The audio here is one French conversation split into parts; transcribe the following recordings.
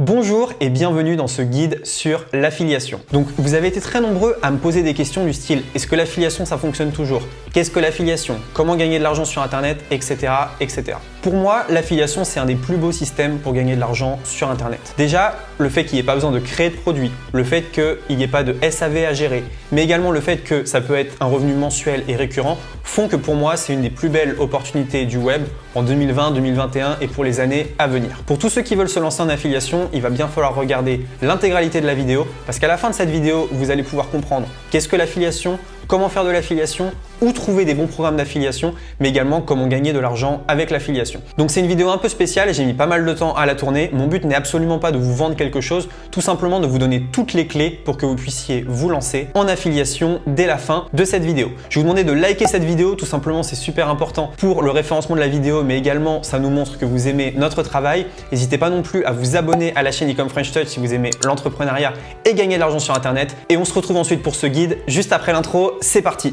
Bonjour et bienvenue dans ce guide sur l'affiliation. Donc vous avez été très nombreux à me poser des questions du style est-ce que l'affiliation ça fonctionne toujours? Qu'est-ce que l'affiliation? Comment gagner de l'argent sur internet? Etc. etc. Pour moi, l'affiliation c'est un des plus beaux systèmes pour gagner de l'argent sur internet. Déjà, le fait qu'il n'y ait pas besoin de créer de produits, le fait qu'il n'y ait pas de SAV à gérer, mais également le fait que ça peut être un revenu mensuel et récurrent font que pour moi c'est une des plus belles opportunités du web en 2020, 2021 et pour les années à venir. Pour tous ceux qui veulent se lancer en affiliation, il va bien falloir regarder l'intégralité de la vidéo parce qu'à la fin de cette vidéo, vous allez pouvoir comprendre qu'est-ce que l'affiliation, comment faire de l'affiliation, où trouver des bons programmes d'affiliation, mais également comment gagner de l'argent avec l'affiliation. Donc c'est une vidéo un peu spéciale et j'ai mis pas mal de temps à la tourner. Mon but n'est absolument pas de vous vendre quelque chose, tout simplement de vous donner toutes les clés pour que vous puissiez vous lancer en affiliation dès la fin de cette vidéo. Je vais vous demander de liker cette vidéo, tout simplement c'est super important pour le référencement de la vidéo, mais également ça nous montre que vous aimez notre travail. N'hésitez pas non plus à vous abonner à la chaîne Ecom French Touch si vous aimez l'entrepreneuriat et gagner de l'argent sur internet. Et on se retrouve ensuite pour ce guide juste après l'intro. C'est parti!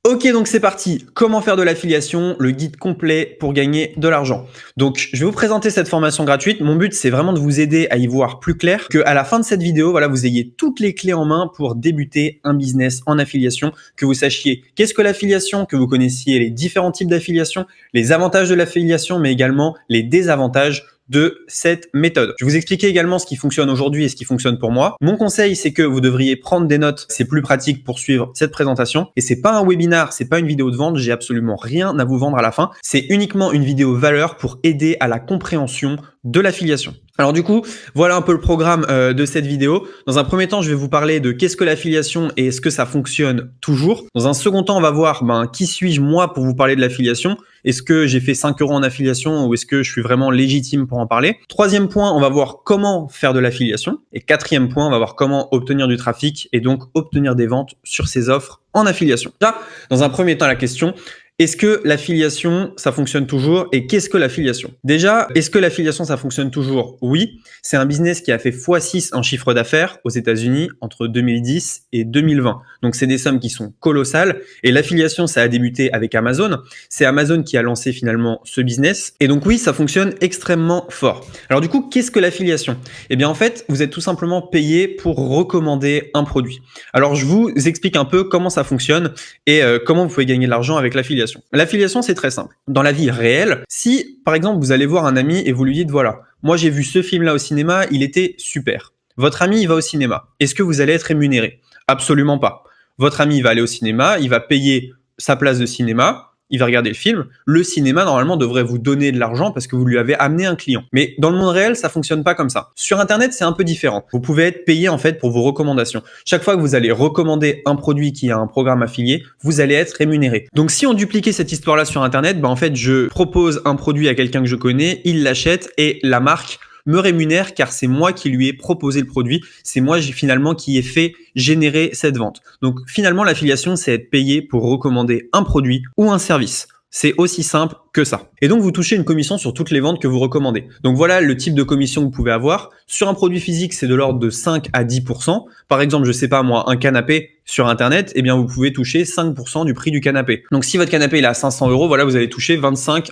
Ok, donc c'est parti. Comment faire de l'affiliation, le guide complet pour gagner de l'argent. Donc, je vais vous présenter cette formation gratuite. Mon but, c'est vraiment de vous aider à y voir plus clair, qu'à la fin de cette vidéo, voilà, vous ayez toutes les clés en main pour débuter un business en affiliation, que vous sachiez qu'est-ce que l'affiliation, que vous connaissiez les différents types d'affiliation, les avantages de l'affiliation, mais également les désavantages de cette méthode. Je vais vous expliquer également ce qui fonctionne aujourd'hui et ce qui fonctionne pour moi. Mon conseil, c'est que vous devriez prendre des notes. C'est plus pratique pour suivre cette présentation. Et c'est pas un webinar, c'est pas une vidéo de vente. J'ai absolument rien à vous vendre à la fin. C'est uniquement une vidéo valeur pour aider à la compréhension de l'affiliation. Alors du coup, voilà un peu le programme de cette vidéo. Dans un premier temps, je vais vous parler de qu'est-ce que l'affiliation et est-ce que ça fonctionne toujours. Dans un second temps, on va voir qui suis-je moi pour vous parler de l'affiliation. Est-ce que j'ai fait 5 € en affiliation ou est-ce que je suis vraiment légitime pour en parler? Troisième point, on va voir comment faire de l'affiliation. Et quatrième point, on va voir comment obtenir du trafic et donc obtenir des ventes sur ces offres en affiliation. Là, dans un premier temps, la question, est-ce que l'affiliation, ça fonctionne toujours? Et qu'est-ce que l'affiliation? Déjà, est-ce que l'affiliation, ça fonctionne toujours? Oui, c'est un business qui a fait x6 en chiffre d'affaires aux États-Unis entre 2010 et 2020. Donc, c'est des sommes qui sont colossales. Et l'affiliation, ça a débuté avec Amazon. C'est Amazon qui a lancé finalement ce business. Et donc, oui, ça fonctionne extrêmement fort. Alors, du coup, qu'est-ce que l'affiliation? Eh bien, en fait, vous êtes tout simplement payé pour recommander un produit. Alors, je vous explique un peu comment ça fonctionne et comment vous pouvez gagner de l'argent avec l'affiliation. L'affiliation, c'est très simple. Dans la vie réelle, si par exemple vous allez voir un ami et vous lui dites voilà, moi j'ai vu ce film-là au cinéma, il était super. Votre ami, il va au cinéma. Est-ce que vous allez être rémunéré? Absolument pas. Votre ami, il va aller au cinéma, il va payer sa place de cinéma, il va regarder le film. Le cinéma, normalement, devrait vous donner de l'argent parce que vous lui avez amené un client. Mais dans le monde réel, ça fonctionne pas comme ça. Sur Internet, c'est un peu différent. Vous pouvez être payé en fait pour vos recommandations. Chaque fois que vous allez recommander un produit qui a un programme affilié, vous allez être rémunéré. Donc, si on dupliquait cette histoire-là sur Internet, en fait, je propose un produit à quelqu'un que je connais, il l'achète et la marque me rémunère car c'est moi qui lui ai proposé le produit, c'est moi finalement qui ai fait générer cette vente. Donc finalement l'affiliation c'est être payé pour recommander un produit ou un service. C'est aussi simple que ça. Et donc, vous touchez une commission sur toutes les ventes que vous recommandez. Donc, voilà le type de commission que vous pouvez avoir. Sur un produit physique, c'est de l'ordre de 5 à 10%. Par exemple, je sais pas moi, un canapé sur Internet, eh bien, vous pouvez toucher 5% du prix du canapé. Donc, si votre canapé il est à 500 €, voilà, vous allez toucher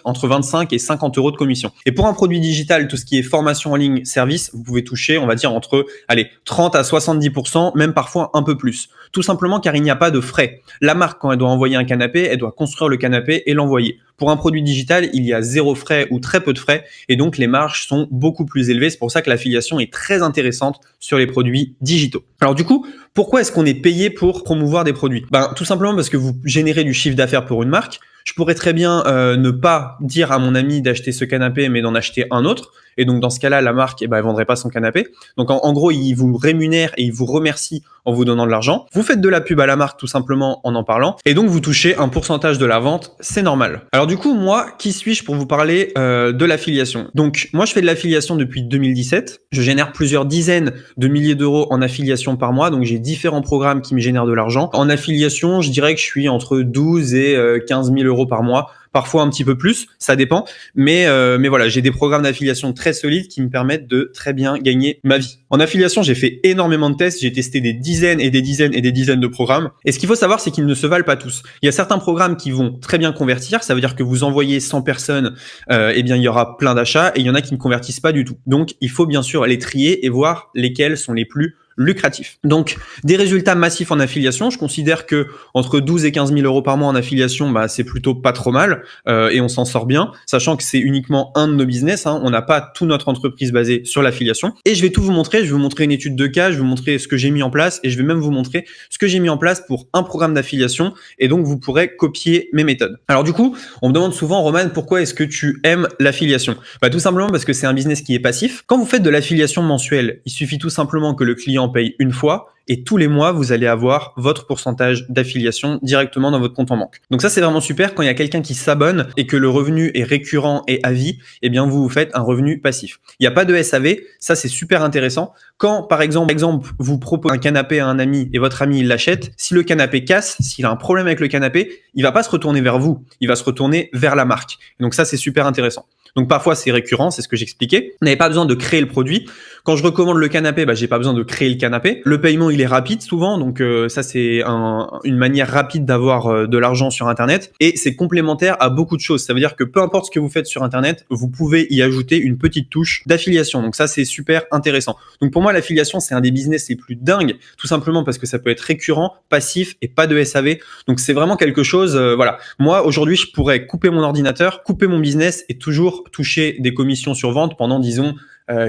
entre 25 et 50 € de commission. Et pour un produit digital, tout ce qui est formation en ligne, service, vous pouvez toucher, on va dire, entre 30 à 70%, même parfois un peu plus. Tout simplement car il n'y a pas de frais. La marque, quand elle doit envoyer un canapé, elle doit construire le canapé et l'envoyer. Pour un produit digital, il y a zéro frais ou très peu de frais et donc les marges sont beaucoup plus élevées. C'est pour ça que l'affiliation est très intéressante sur les produits digitaux. Alors du coup, pourquoi est-ce qu'on est payé pour promouvoir des produits? Tout simplement parce que vous générez du chiffre d'affaires pour une marque. Je pourrais très bien ne pas dire à mon ami d'acheter ce canapé mais d'en acheter un autre. Et donc dans ce cas-là, la marque, elle vendrait pas son canapé. Donc en gros, il vous rémunère et il vous remercie en vous donnant de l'argent. Vous faites de la pub à la marque tout simplement en parlant. Et donc vous touchez un pourcentage de la vente, c'est normal. Alors du coup, moi, qui suis-je pour vous parler de l'affiliation? Donc moi, je fais de l'affiliation depuis 2017. Je génère plusieurs dizaines de milliers d'euros en affiliation par mois. Donc j'ai différents programmes qui me génèrent de l'argent. En affiliation, je dirais que je suis entre 12 et 15 000 € par mois parfois un petit peu plus, ça dépend. Mais voilà, j'ai des programmes d'affiliation très solides qui me permettent de très bien gagner ma vie. En affiliation, j'ai fait énormément de tests, j'ai testé des dizaines et des dizaines et des dizaines de programmes. Et ce qu'il faut savoir, c'est qu'ils ne se valent pas tous. Il y a certains programmes qui vont très bien convertir, ça veut dire que vous envoyez 100 personnes, eh bien il y aura plein d'achats, et il y en a qui ne convertissent pas du tout. Donc il faut bien sûr les trier et voir lesquels sont les plus lucratif. Donc, des résultats massifs en affiliation, je considère que entre 12 et 15 000 euros par mois en affiliation, bah, c'est plutôt pas trop mal et on s'en sort bien, sachant que c'est uniquement un de nos business, hein, on n'a pas toute notre entreprise basée sur l'affiliation. Et je vais tout vous montrer, je vais vous montrer une étude de cas, je vais vous montrer ce que j'ai mis en place et je vais même vous montrer ce que j'ai mis en place pour un programme d'affiliation et donc vous pourrez copier mes méthodes. Alors du coup, on me demande souvent, Roman, pourquoi est-ce que tu aimes l'affiliation? Bah, tout simplement parce que c'est un business qui est passif. Quand vous faites de l'affiliation mensuelle, il suffit tout simplement que le client paye une fois et tous les mois, vous allez avoir votre pourcentage d'affiliation directement dans votre compte en banque. Donc ça, c'est vraiment super quand il y a quelqu'un qui s'abonne et que le revenu est récurrent et à vie, eh bien, vous faites un revenu passif. Il n'y a pas de SAV, ça, c'est super intéressant. Quand, par exemple, vous proposez un canapé à un ami et votre ami, il l'achète, si le canapé casse, s'il a un problème avec le canapé, il va pas se retourner vers vous, il va se retourner vers la marque. Donc ça, c'est super intéressant. Donc parfois c'est récurrent, c'est ce que j'expliquais. Vous n'avez pas besoin de créer le produit. Quand je recommande le canapé, j'ai pas besoin de créer le canapé. Le paiement il est rapide souvent, donc ça c'est une manière rapide d'avoir de l'argent sur Internet et c'est complémentaire à beaucoup de choses. Ça veut dire que peu importe ce que vous faites sur Internet, vous pouvez y ajouter une petite touche d'affiliation. Donc ça c'est super intéressant. Donc pour moi l'affiliation c'est un des business les plus dingues, tout simplement parce que ça peut être récurrent, passif et pas de SAV. Donc c'est vraiment quelque chose. Voilà. Moi aujourd'hui je pourrais couper mon ordinateur, couper mon business et toujours toucher des commissions sur vente pendant, disons,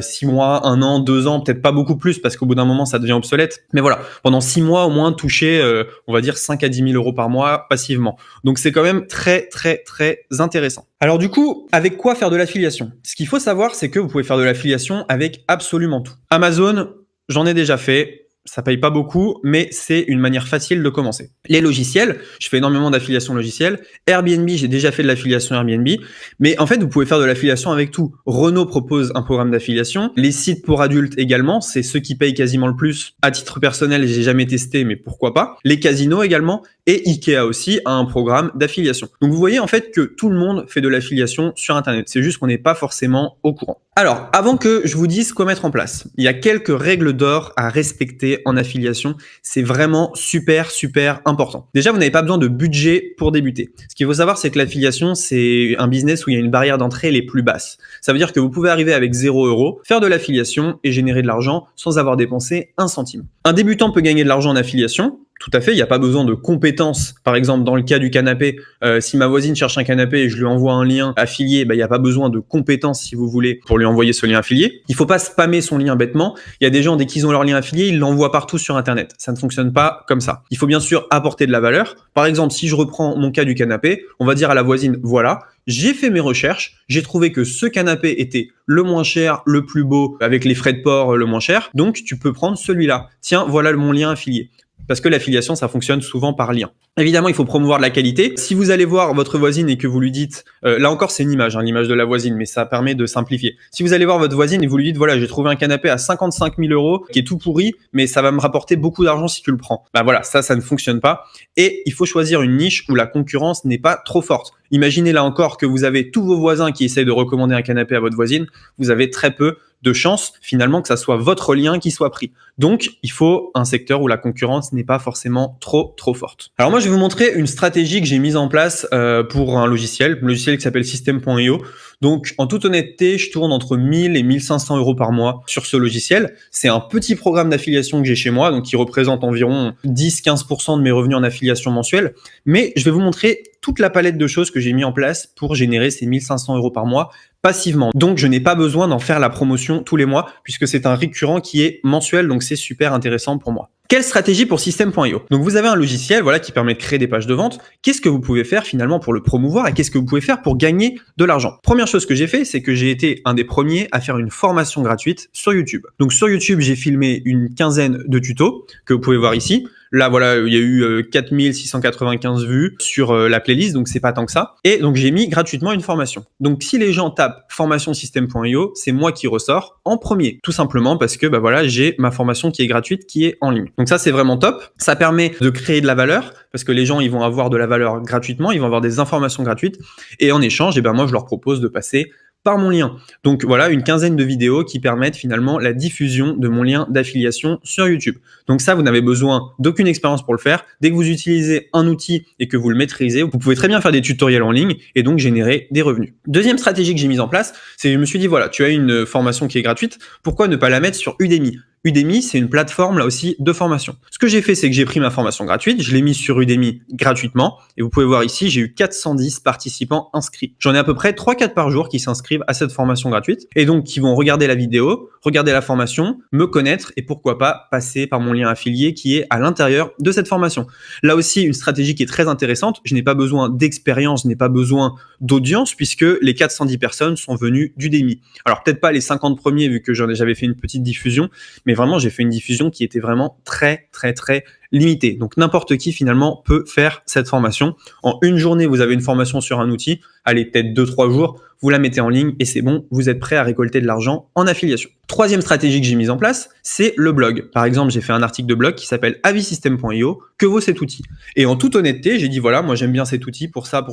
6 mois, 1 an, 2 ans, peut-être pas beaucoup plus parce qu'au bout d'un moment, ça devient obsolète. Mais voilà, pendant 6 mois au moins, toucher, on va dire 5 à 10 000 euros par mois passivement. Donc, c'est quand même très, très, très intéressant. Alors du coup, avec quoi faire de l'affiliation? Ce qu'il faut savoir, c'est que vous pouvez faire de l'affiliation avec absolument tout. Amazon, j'en ai déjà fait. Ça paye pas beaucoup, mais c'est une manière facile de commencer. Les logiciels, je fais énormément d'affiliation logicielle. Airbnb, j'ai déjà fait de l'affiliation Airbnb. Mais en fait, vous pouvez faire de l'affiliation avec tout. Renault propose un programme d'affiliation. Les sites pour adultes également, c'est ceux qui payent quasiment le plus. À titre personnel, j'ai jamais testé, mais pourquoi pas. Les casinos également. Et Ikea aussi a un programme d'affiliation. Donc vous voyez en fait que tout le monde fait de l'affiliation sur Internet. C'est juste qu'on n'est pas forcément au courant. Alors, avant que je vous dise quoi mettre en place, il y a quelques règles d'or à respecter en affiliation. C'est vraiment super, super important. Déjà, vous n'avez pas besoin de budget pour débuter. Ce qu'il faut savoir, c'est que l'affiliation, c'est un business où il y a une barrière d'entrée les plus basses. Ça veut dire que vous pouvez arriver avec 0 €, faire de l'affiliation et générer de l'argent sans avoir dépensé un centime. Un débutant peut gagner de l'argent en affiliation. Tout à fait, il n'y a pas besoin de compétences. Par exemple, dans le cas du canapé, si ma voisine cherche un canapé et je lui envoie un lien affilié, il n'y a pas besoin de compétences, si vous voulez, pour lui envoyer ce lien affilié. Il ne faut pas spammer son lien bêtement. Il y a des gens, dès qu'ils ont leur lien affilié, ils l'envoient partout sur Internet. Ça ne fonctionne pas comme ça. Il faut bien sûr apporter de la valeur. Par exemple, si je reprends mon cas du canapé, on va dire à la voisine, voilà, j'ai fait mes recherches, j'ai trouvé que ce canapé était le moins cher, le plus beau, avec les frais de port le moins cher, donc tu peux prendre celui-là. Tiens, voilà mon lien affilié. Parce que l'affiliation, ça fonctionne souvent par lien. Évidemment, il faut promouvoir de la qualité. Si vous allez voir votre voisine et que vous lui dites, là encore c'est une image, l'image de la voisine, mais ça permet de simplifier. Si vous allez voir votre voisine et vous lui dites, voilà, j'ai trouvé un canapé à 55 000 € qui est tout pourri, mais ça va me rapporter beaucoup d'argent si tu le prends. Voilà, ça ne fonctionne pas. Et il faut choisir une niche où la concurrence n'est pas trop forte. Imaginez là encore que vous avez tous vos voisins qui essayent de recommander un canapé à votre voisine. Vous avez très peu de chances finalement que ça soit votre lien qui soit pris. Donc, il faut un secteur où la concurrence n'est pas forcément trop forte. Alors moi, je vais vous montrer une stratégie que j'ai mise en place pour un logiciel qui s'appelle System.io. Donc, en toute honnêteté, je tourne entre 1000 et 1500 € par mois sur ce logiciel. C'est un petit programme d'affiliation que j'ai chez moi, donc qui représente environ 10-15% de mes revenus en affiliation mensuelle. Mais je vais vous montrer toute la palette de choses que j'ai mis en place pour générer ces 1500 € par mois passivement. Donc, je n'ai pas besoin d'en faire la promotion tous les mois puisque c'est un récurrent qui est mensuel, donc c'est super intéressant pour moi. Quelle stratégie pour System.io? Donc, vous avez un logiciel qui permet de créer des pages de vente. Qu'est-ce que vous pouvez faire finalement pour le promouvoir et qu'est-ce que vous pouvez faire pour gagner de l'argent? Première chose que j'ai fait, c'est que j'ai été un des premiers à faire une formation gratuite sur YouTube. Donc, sur YouTube, j'ai filmé une quinzaine de tutos que vous pouvez voir ici. Là, voilà, il y a eu 4695 vues sur la playlist, donc c'est pas tant que ça. Et donc, j'ai mis gratuitement une formation. Donc, si les gens tapent formationsystem.io, c'est moi qui ressors en premier. Tout simplement parce que, bah voilà, j'ai ma formation qui est gratuite, qui est en ligne. Donc ça, c'est vraiment top. Ça permet de créer de la valeur parce que les gens, ils vont avoir de la valeur gratuitement, ils vont avoir des informations gratuites. Et en échange, eh ben, moi, je leur propose de passer par mon lien. Donc voilà, une quinzaine de vidéos qui permettent finalement la diffusion de mon lien d'affiliation sur YouTube. Donc ça, vous n'avez besoin d'aucune expérience pour le faire. Dès que vous utilisez un outil et que vous le maîtrisez, vous pouvez très bien faire des tutoriels en ligne et donc générer des revenus. Deuxième stratégie que j'ai mise en place, c'est que je me suis dit, voilà, tu as une formation qui est gratuite, pourquoi ne pas la mettre sur Udemy ? Udemy, c'est une plateforme là aussi de formation. Ce que j'ai fait, c'est que j'ai pris ma formation gratuite, je l'ai mise sur Udemy gratuitement et vous pouvez voir ici, j'ai eu 410 participants inscrits. J'en ai à peu près 3-4 par jour qui s'inscrivent à cette formation gratuite et donc qui vont regarder la vidéo, regarder la formation, me connaître et pourquoi pas passer par mon lien affilié qui est à l'intérieur de cette formation. Là aussi, une stratégie qui est très intéressante, je n'ai pas besoin d'expérience, je n'ai pas besoin d'audience puisque les 410 personnes sont venues d'Udemy. Alors peut-être pas les 50 premiers vu que j'avais fait une petite diffusion, mais vraiment, j'ai fait une diffusion qui était vraiment très limitée. Donc, n'importe qui, finalement, peut faire cette formation. En une journée, vous avez une formation sur un outil. Allez, peut-être 2-3 jours, vous la mettez en ligne et c'est bon, vous êtes prêt à récolter de l'argent en affiliation. Troisième stratégie que j'ai mise en place, c'est le blog. Par exemple, j'ai fait un article de blog qui s'appelle avisystem.io, que vaut cet outil? Et en toute honnêteté, j'ai dit voilà, moi j'aime bien cet outil pour ça.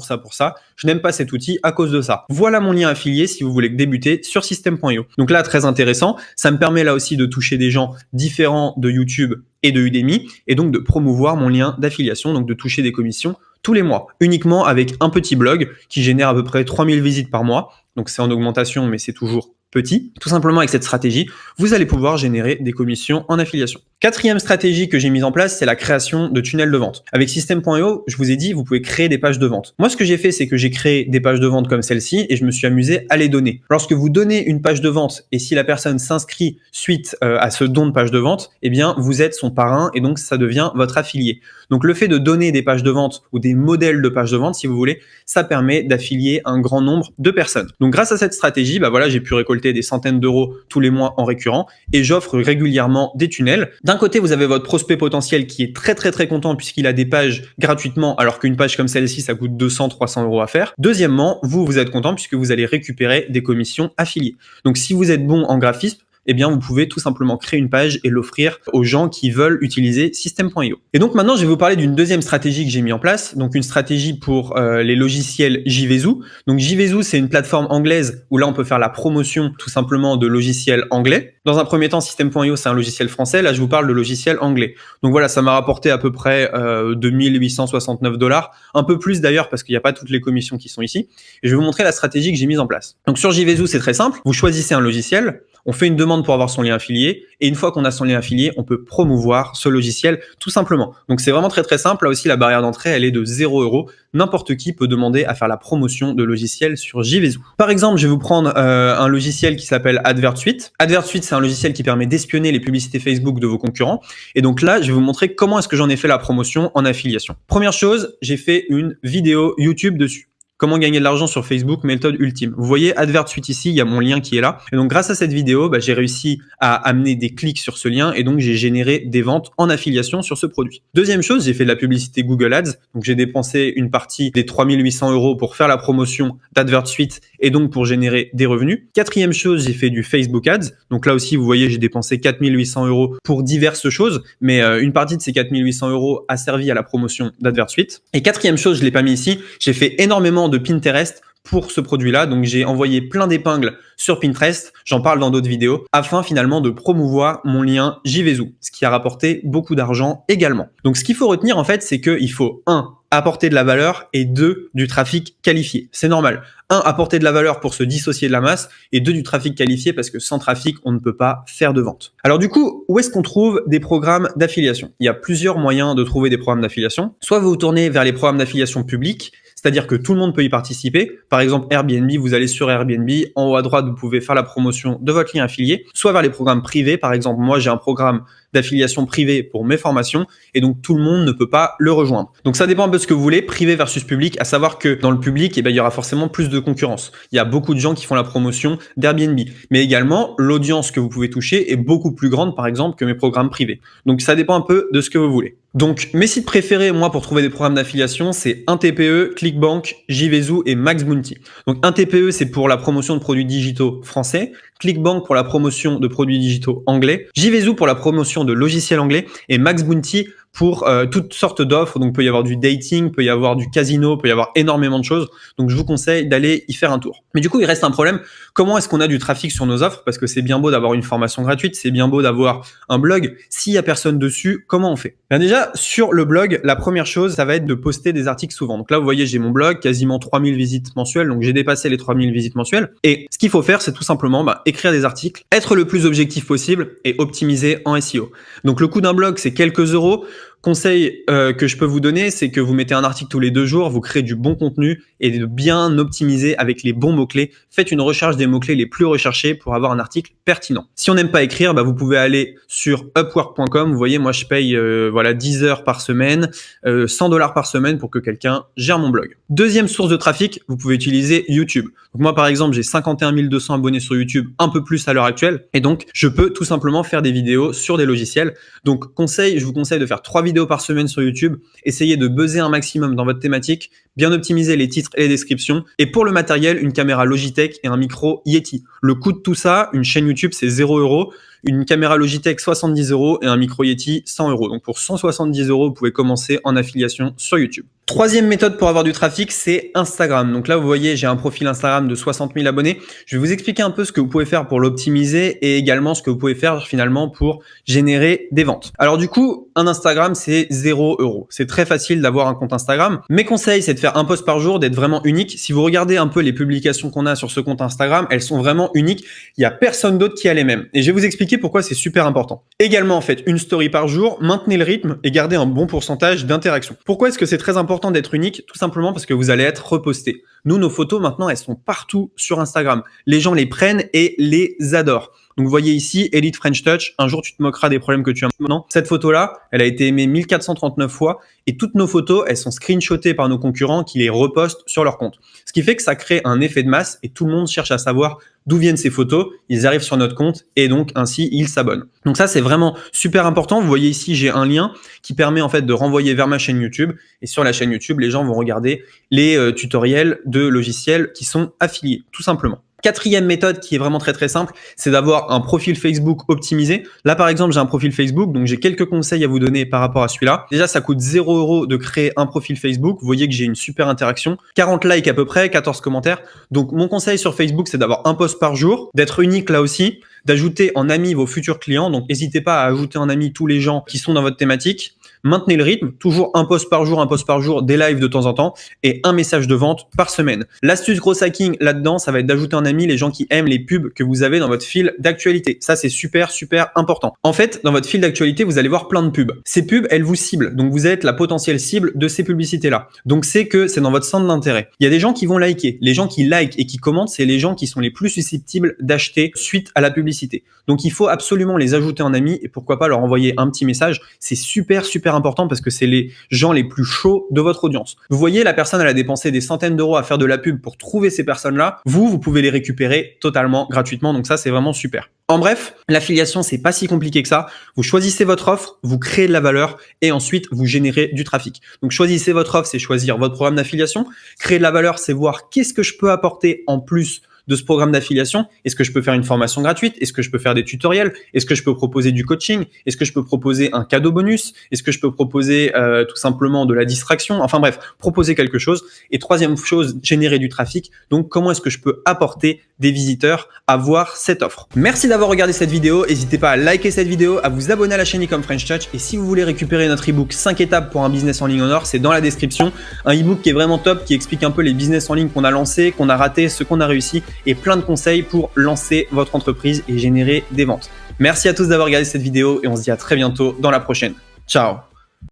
Je n'aime pas cet outil à cause de ça. Voilà mon lien affilié si vous voulez débuter sur system.io. Donc là, très intéressant. Ça me permet là aussi de toucher des gens différents de YouTube et de Udemy et donc de promouvoir mon lien d'affiliation, donc de toucher des commissions tous les mois, uniquement avec un petit blog qui génère à peu près 3000 visites par mois. Donc c'est en augmentation, mais c'est toujours petit. Tout simplement avec cette stratégie, vous allez pouvoir générer des commissions en affiliation. Quatrième stratégie que j'ai mise en place, c'est la création de tunnels de vente. Avec System.io, je vous ai dit, vous pouvez créer des pages de vente. Moi, ce que j'ai fait, c'est que j'ai créé des pages de vente comme celle-ci et je me suis amusé à les donner. Lorsque vous donnez une page de vente et si la personne s'inscrit suite à ce don de page de vente, eh bien, vous êtes son parrain et donc ça devient votre affilié. Donc, le fait de donner des pages de vente ou des modèles de pages de vente, si vous voulez, ça permet d'affilier un grand nombre de personnes. Donc, grâce à cette stratégie, bah voilà, j'ai pu récolter des centaines d'euros tous les mois en récurrent et j'offre régulièrement des tunnels. D'un côté, vous avez votre prospect potentiel qui est très content puisqu'il a des pages gratuitement alors qu'une page comme celle-ci, ça coûte 200-300 euros à faire. Deuxièmement, vous êtes content puisque vous allez récupérer des commissions affiliées. Donc, si vous êtes bon en graphisme, eh bien, vous pouvez tout simplement créer une page et l'offrir aux gens qui veulent utiliser System.io. Et donc, maintenant, je vais vous parler d'une deuxième stratégie que j'ai mis en place. Donc, une stratégie pour les logiciels JVZoo. Donc, JVZoo, c'est une plateforme anglaise où là, on peut faire la promotion tout simplement de logiciels anglais. Dans un premier temps, System.io, c'est un logiciel français. Là, je vous parle de logiciel anglais. Donc, voilà, ça m'a rapporté à peu près 2869 $. Un peu plus d'ailleurs parce qu'il n'y a pas toutes les commissions qui sont ici. Et je vais vous montrer la stratégie que j'ai mise en place. Donc, sur JVZoo, c'est très simple. Vous choisissez un logiciel. On fait une demande pour avoir son lien affilié et une fois qu'on a son lien affilié, on peut promouvoir ce logiciel tout simplement. Donc c'est vraiment très simple. Là aussi, la barrière d'entrée, elle est de 0 €. N'importe qui peut demander à faire la promotion de logiciels sur JVZoo. Par exemple, je vais vous prendre un logiciel qui s'appelle AdvertSuite. AdvertSuite, c'est un logiciel qui permet d'espionner les publicités Facebook de vos concurrents. Et donc là, je vais vous montrer comment est-ce que j'en ai fait la promotion en affiliation. Première chose, j'ai fait une vidéo YouTube dessus. Comment gagner de l'argent sur Facebook, méthode ultime. Vous voyez AdvertSuite ici, il y a mon lien qui est là. Et donc grâce à cette vidéo, j'ai réussi à amener des clics sur ce lien et donc j'ai généré des ventes en affiliation sur ce produit. Deuxième chose, j'ai fait de la publicité Google Ads. Donc j'ai dépensé une partie des 3800 € pour faire la promotion d'AdvertSuite et donc pour générer des revenus. Quatrième chose, j'ai fait du Facebook Ads. Donc là aussi, vous voyez, j'ai dépensé 4800 € pour diverses choses, mais une partie de ces 4800 € a servi à la promotion d'AdvertSuite. Et quatrième chose, je l'ai pas mis ici, j'ai fait énormément de Pinterest pour ce produit-là. Donc, j'ai envoyé plein d'épingles sur Pinterest. J'en parle dans d'autres vidéos afin finalement de promouvoir mon lien JVZoo, ce qui a rapporté beaucoup d'argent également. Donc, ce qu'il faut retenir en fait, c'est qu'il faut 1. Apporter de la valeur et 2. Du trafic qualifié. C'est normal. 1. Apporter de la valeur pour se dissocier de la masse et 2. Du trafic qualifié parce que sans trafic, on ne peut pas faire de vente. Alors du coup, où est-ce qu'on trouve des programmes d'affiliation? Il y a plusieurs moyens de trouver des programmes d'affiliation. Soit vous vous tournez vers les programmes d'affiliation publics, c'est-à-dire que tout le monde peut y participer. Par exemple, Airbnb, vous allez sur Airbnb, en haut à droite, vous pouvez faire la promotion de votre lien affilié, soit vers les programmes privés. Par exemple, moi, j'ai un programme d'affiliation privée pour mes formations et donc tout le monde ne peut pas le rejoindre. Donc ça dépend un peu de ce que vous voulez, privé versus public, à savoir que dans le public, il y aura forcément plus de concurrence. Il y a beaucoup de gens qui font la promotion d'Airbnb, mais également l'audience que vous pouvez toucher est beaucoup plus grande par exemple que mes programmes privés. Donc ça dépend un peu de ce que vous voulez. Donc mes sites préférés moi pour trouver des programmes d'affiliation, c'est 1TPE, Clickbank, JVZoo et Max Bounty. Donc 1TPE c'est pour la promotion de produits digitaux français, Clickbank pour la promotion de produits digitaux anglais, JVZoo pour la promotion de logiciels anglais et Max Bounty pour toutes sortes d'offres. Donc, peut y avoir du dating, peut y avoir du casino, peut y avoir énormément de choses. Donc, je vous conseille d'aller y faire un tour. Mais du coup, il reste un problème. Comment est-ce qu'on a du trafic sur nos offres? Parce que c'est bien beau d'avoir une formation gratuite, c'est bien beau d'avoir un blog. S'il y a personne dessus, comment on fait? Bien déjà, sur le blog, la première chose, ça va être de poster des articles souvent. Donc là, vous voyez, j'ai mon blog, quasiment 3000 visites mensuelles. Donc, j'ai dépassé les 3000 visites mensuelles. Et ce qu'il faut faire, c'est tout simplement écrire des articles, être le plus objectif possible et optimiser en SEO. Donc, le coût d'un blog, c'est quelques euros. Conseil que je peux vous donner, c'est que vous mettez un article tous les 2 jours, vous créez du bon contenu et de bien optimiser avec les bons mots-clés. Faites une recherche des mots-clés les plus recherchés pour avoir un article pertinent. Si on n'aime pas écrire, vous pouvez aller sur upwork.com. Vous voyez, moi je paye 10 heures par semaine, $100 par semaine pour que quelqu'un gère mon blog. Deuxième source de trafic, vous pouvez utiliser YouTube. Donc moi par exemple, j'ai 51 200 abonnés sur YouTube, un peu plus à l'heure actuelle. Et donc, je peux tout simplement faire des vidéos sur des logiciels. Donc je vous conseille de faire 3 vidéos par semaine sur YouTube. Essayez de buzzer un maximum dans votre thématique, bien optimiser les titres et les descriptions. Et pour le matériel, une caméra Logitech et un micro Yeti. Le coût de tout ça, une chaîne YouTube, c'est 0 €. Une caméra Logitech 70 € et un micro Yeti 100 €. Donc pour 170 €, vous pouvez commencer en affiliation sur YouTube. Troisième méthode pour avoir du trafic, c'est Instagram. Donc là, vous voyez, j'ai un profil Instagram de 60 000 abonnés. Je vais vous expliquer un peu ce que vous pouvez faire pour l'optimiser et également ce que vous pouvez faire finalement pour générer des ventes. Alors du coup, un Instagram, c'est 0 €. C'est très facile d'avoir un compte Instagram. Mes conseils, c'est de faire un post par jour, d'être vraiment unique. Si vous regardez un peu les publications qu'on a sur ce compte Instagram, elles sont vraiment uniques. Il n'y a personne d'autre qui a les mêmes. Et je vais vous expliquer pourquoi c'est super important. Également, faites une story par jour, maintenez le rythme et gardez un bon pourcentage d'interaction. Pourquoi est-ce que c'est très important d'être unique? Tout simplement parce que vous allez être reposté. Nous, nos photos, maintenant, elles sont partout sur Instagram. Les gens les prennent et les adorent. Donc, vous voyez ici, Elite French Touch. Un jour, tu te moqueras des problèmes que tu as maintenant. Cette photo-là, elle a été aimée 1439 fois et toutes nos photos, elles sont screenshotées par nos concurrents qui les repostent sur leur compte. Ce qui fait que ça crée un effet de masse et tout le monde cherche à savoir d'où viennent ces photos. Ils arrivent sur notre compte et donc ainsi, ils s'abonnent. Donc ça, c'est vraiment super important. Vous voyez ici, j'ai un lien qui permet en fait de renvoyer vers ma chaîne YouTube. Et sur la chaîne YouTube, les gens vont regarder les tutoriels de logiciels qui sont affiliés, tout simplement. Quatrième méthode qui est vraiment très très simple, c'est d'avoir un profil Facebook optimisé. Là par exemple, j'ai un profil Facebook, donc j'ai quelques conseils à vous donner par rapport à celui-là. Déjà, ça coûte 0 € de créer un profil Facebook. Vous voyez que j'ai une super interaction, 40 likes à peu près, 14 commentaires. Donc mon conseil sur Facebook, c'est d'avoir un post par jour, d'être unique là aussi, d'ajouter en ami vos futurs clients. Donc n'hésitez pas à ajouter en ami tous les gens qui sont dans votre thématique. Maintenez le rythme, toujours un post par jour, des lives de temps en temps et un message de vente par semaine. L'astuce gros hacking là-dedans, ça va être d'ajouter en ami les gens qui aiment les pubs que vous avez dans votre fil d'actualité. Ça, c'est super, super important. En fait, dans votre fil d'actualité, vous allez voir plein de pubs. Ces pubs, elles vous ciblent. Donc, vous êtes la potentielle cible de ces publicités-là. Donc, c'est dans votre centre d'intérêt. Il y a des gens qui vont liker. Les gens qui likent et qui commentent, c'est les gens qui sont les plus susceptibles d'acheter suite à la publicité. Donc, il faut absolument les ajouter en ami et pourquoi pas leur envoyer un petit message. C'est super, super important parce que c'est les gens les plus chauds de votre audience. Vous voyez, la personne, elle a dépensé des centaines d'euros à faire de la pub pour trouver ces personnes-là. Vous pouvez les récupérer totalement gratuitement. Donc ça, c'est vraiment super. En bref, l'affiliation, c'est pas si compliqué que ça. Vous choisissez votre offre, vous créez de la valeur et ensuite vous générez du trafic. Donc choisissez votre offre, c'est choisir votre programme d'affiliation. Créer de la valeur, c'est voir qu'est-ce que je peux apporter en plus de ce programme d'affiliation. Est-ce que je peux faire une formation gratuite? Est-ce que je peux faire des tutoriels? Est-ce que je peux proposer du coaching? Est-ce que je peux proposer un cadeau bonus? Est-ce que je peux proposer tout simplement de la distraction? Enfin bref, proposer quelque chose. Et troisième chose, générer du trafic. Donc comment est-ce que je peux apporter des visiteurs à voir cette offre? Merci d'avoir regardé cette vidéo. N'hésitez pas à liker cette vidéo, à vous abonner à la chaîne Ecom French Touch. Et si vous voulez récupérer notre ebook 5 étapes pour un business en ligne en or, c'est dans la description. Un ebook qui est vraiment top, qui explique un peu les business en ligne qu'on a lancés, qu'on a ratés, ce qu'on a réussi et plein de conseils pour lancer votre entreprise et générer des ventes. Merci à tous d'avoir regardé cette vidéo et on se dit à très bientôt dans la prochaine. Ciao!